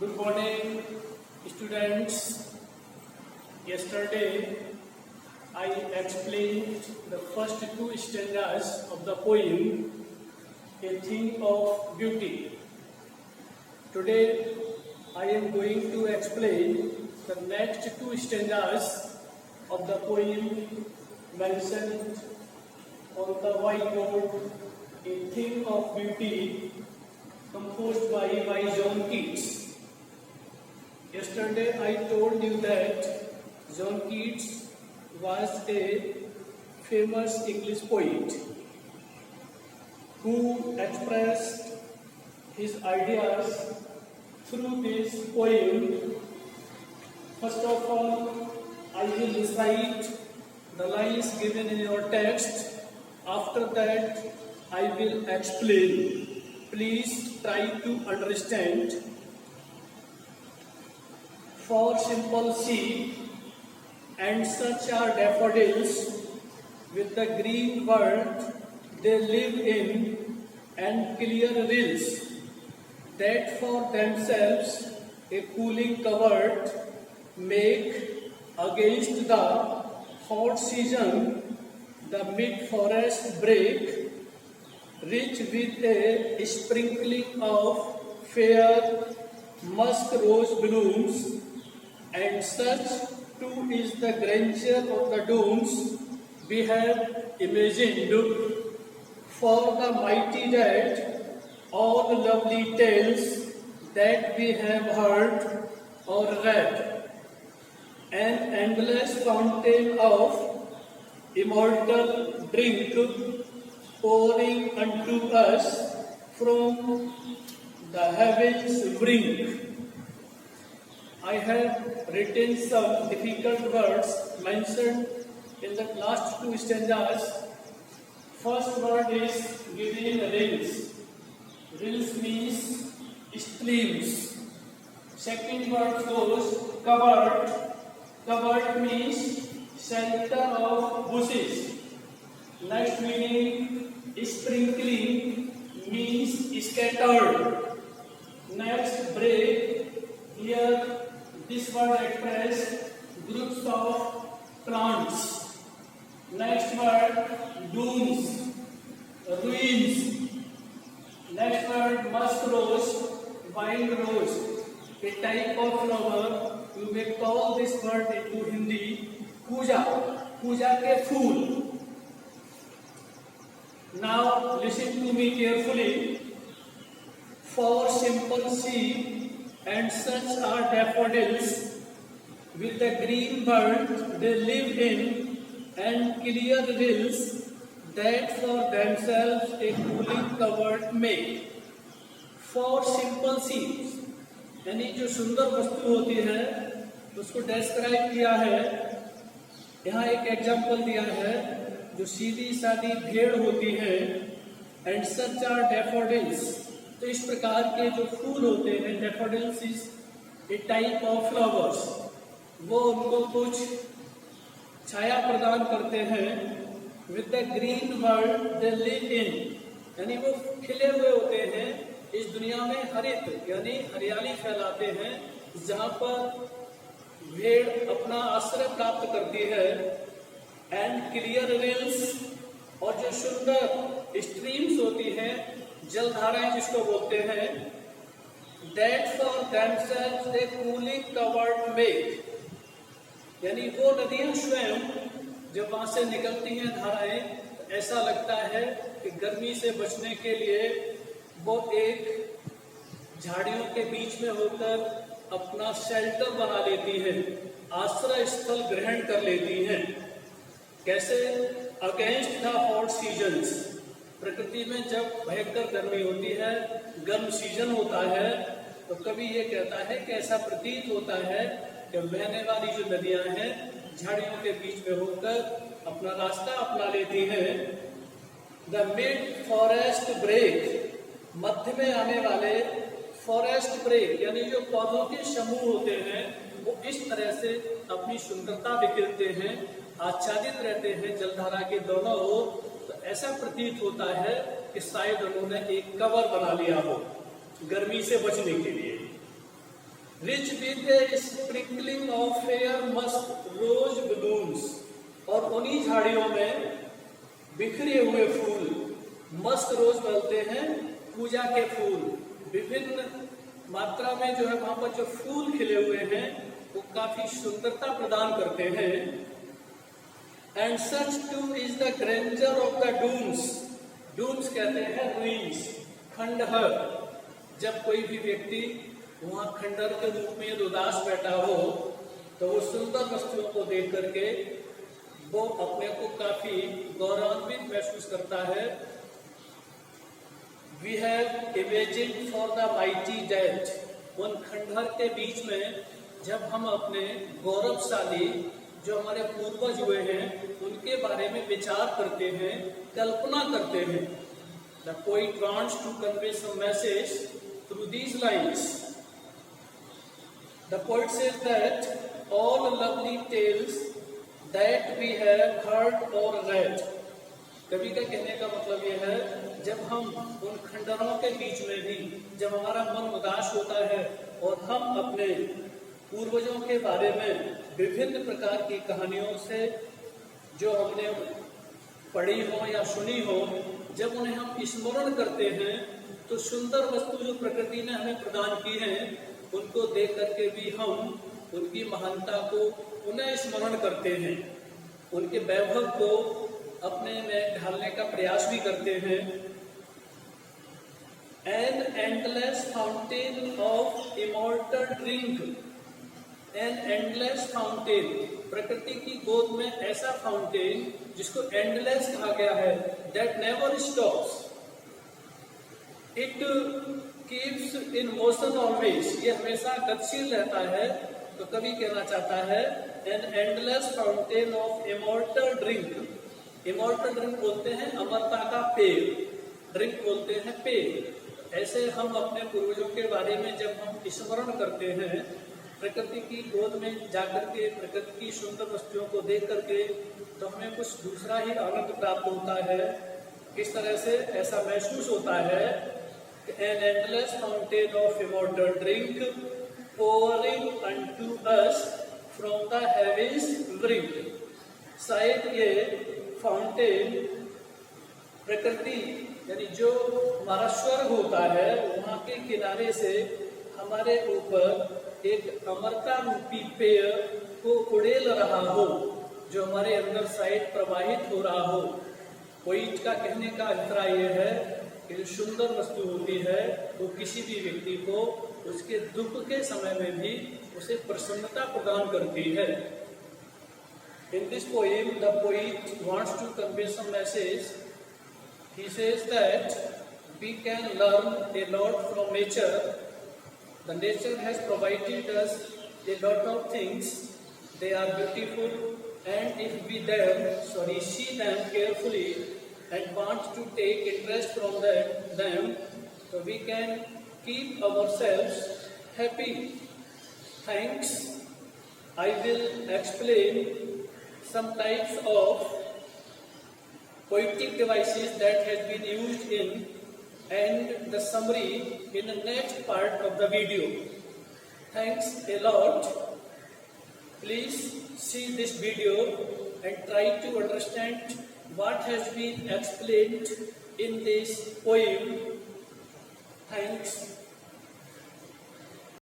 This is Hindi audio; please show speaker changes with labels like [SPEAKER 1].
[SPEAKER 1] Good morning, students. Yesterday, I explained the first two stanzas of the poem, A Thing of Beauty. Today, I am going to explain the next two stanzas of the poem mentioned on the whiteboard, A Thing of Beauty, composed by John Keats. Yesterday I told you that John Keats was a famous English poet who expressed his ideas through this poem. First of all, I will recite the lines given in your text. After that, I will explain. Please try to understand. For simple seed and such are daffodils with the green world they live in and clear rills that for themselves a cooling covert make against the hot season. The mid-forest brake rich with a sprinkling of fair musk rose blooms, and such too is the grandeur of the dooms we have imagined. For the mighty dead, all lovely tales that we have heard or read, an endless fountain of immortal drink pouring unto us from the heavens brink. I have written some difficult words mentioned in the last two stanzas. First word is given rills. Rills means streams. Second word goes covered. Covered means shelter of bushes. Next meaning sprinkling means scattered. Next break, here this word express groups of plants. Next word dunes, ruins. Next word musk rose, wild rose, a type of flower. You may call this word into Hindi पूजा, पूजा के फूल. Now listen to me carefully. For simple seed and such are daffodils with the green world they live in and clear rills that for themselves a cooling covert make. For simple seeds, यानी जो सुंदर वस्तु होती है उसको डिस्क्राइब किया है. यहाँ एक एग्जाम्पल दिया है, जो सीधी सादी भेड़ होती है. एंड सच आर डैफोडिल्स, तो इस प्रकार के जो फूल होते हैं, daffodils is a type of flowers. वो उनको कुछ छाया प्रदान करते हैं. With the green world they live in, यानी वो खिले हुए होते हैं इस दुनिया में, हरित यानी हरियाली फैलाते हैं, जहाँ पर भेड़ अपना आश्रय प्राप्त करती है. एंड क्लियर रिल्स, और जो सुंदर स्ट्रीम्स होती हैं, जलधाराएं जिसको बोलते हैं, that for themselves they cooling covered make, यानी वो नदियां स्वयं जब वहां से निकलती हैं धाराएं, तो ऐसा लगता है कि गर्मी से बचने के लिए वो एक झाड़ियों के बीच में होकर अपना शेल्टर बना लेती है, आश्रय स्थल ग्रहण कर लेती हैं. कैसे? अगेंस्ट द हॉट सीजन्स, प्रकृति में जब भयंकर गर्मी होती है, गर्म सीजन होता है, तो कभी ये कहता है कि ऐसा प्रतीत होता है कि बहने वाली जो नदियां हैं झाड़ियों के बीच में होकर अपना रास्ता अपना लेती हैं. द मिड फॉरेस्ट ब्रेक, मध्य में आने वाले फॉरेस्ट ब्रेक, यानी जो पौधों के समूह होते हैं, वो इस तरह से अपनी सुंदरता बिखेरते हैं, आच्छादित रहते हैं जलधारा के दोनों ओर. तो ऐसा प्रतीत होता है कि शायद उन्होंने एक कवर बना लिया हो गर्मी से बचने के लिए. rich with a sprinkling of fair musk rose balloons, और उन्हीं झाड़ियों में बिखरे हुए फूल, मस्क रोज बोलते हैं पूजा के फूल, विभिन्न मात्रा में जो है वहां पर जो फूल खिले हुए हैं वो काफी सुंदरता प्रदान करते हैं। And such too is the grandeur of the dooms, dooms कहते हैं रुइंस, खंडहर। जब कोई भी व्यक्ति वहां खंडहर के रूप में उदास बैठा हो तो वो सुंदर वस्तुओं को देख करके वो अपने को काफी गौरवान्वित महसूस करता है। We have imagine for the mighty dead, उन खंडहर के बीच में जब हम अपने गौरवशाली जो हमारे पूर्वज हुए हैं उनके बारे में विचार करते हैं, कल्पना करते हैं। The poet wants to convey some message through these lines. The poet says that all lovely tales that we have heard or read, कवि का कहने का मतलब यह है जब हम उन खंडहरों के बीच में भी जब हमारा मन उदास होता है और हम अपने पूर्वजों के बारे में विभिन्न प्रकार की कहानियों से जो हमने पढ़ी हो या सुनी हो, जब उन्हें हम स्मरण करते हैं तो सुंदर वस्तु जो प्रकृति ने हमें प्रदान की है उनको देख करके भी हम उनकी महानता को पुनः स्मरण करते हैं, उनके वैभव को अपने में ढालने का प्रयास भी करते हैं। An endless fountain of immortal drink, an endless fountain, प्रकृति की गोद में ऐसा फाउंटेन जिसको एंडलेस कहा गया है, that never stops, it keeps in motion always, ये हमेशा गतिशील रहता है। तो कवि कहना चाहता है an endless fountain of immortal drink, immortal drink बोलते हैं अमरता का पेय, ड्रिंक बोलते हैं पेय। ऐसे हम अपने पूर्वजों के बारे में जब हम स्मरण करते हैं, प्रकृति की गोद में जाकर के प्रकृति की सुंदर वस्तुओं को देख करके, तो हमें कुछ दूसरा ही आनंद प्राप्त होता है। किस तरह से ऐसा महसूस होता है कि an endless fountain of immortal drink pouring unto us from the heavens brink, शायद ये फाउंटेन प्रकृति यानी जो हमारा स्वर्ग होता है वहां के किनारे से हमारे ऊपर एक अमरता रूपी पेय को उड़ेल रहा हो, जो हमारे अंदर शायद प्रवाहित हो रहा हो। पोइट का कहने का अभिप्राय यह है कि जो सुंदर वस्तु होती है वो किसी भी व्यक्ति को उसके दुख के समय में भी उसे प्रसन्नता प्रदान करती है। In this poem, the poet wants to convey some message. He says that we can learn a lot from nature. The nature has provided us a lot of things. They are beautiful, and if we see them carefully and want to take interest from them, so we can keep ourselves happy. Thanks. I will explain some types of poetic devices that has been used in and the summary in the next part of the video. Thanks a lot. Please see this video and try to understand what has been explained in this poem. Thanks.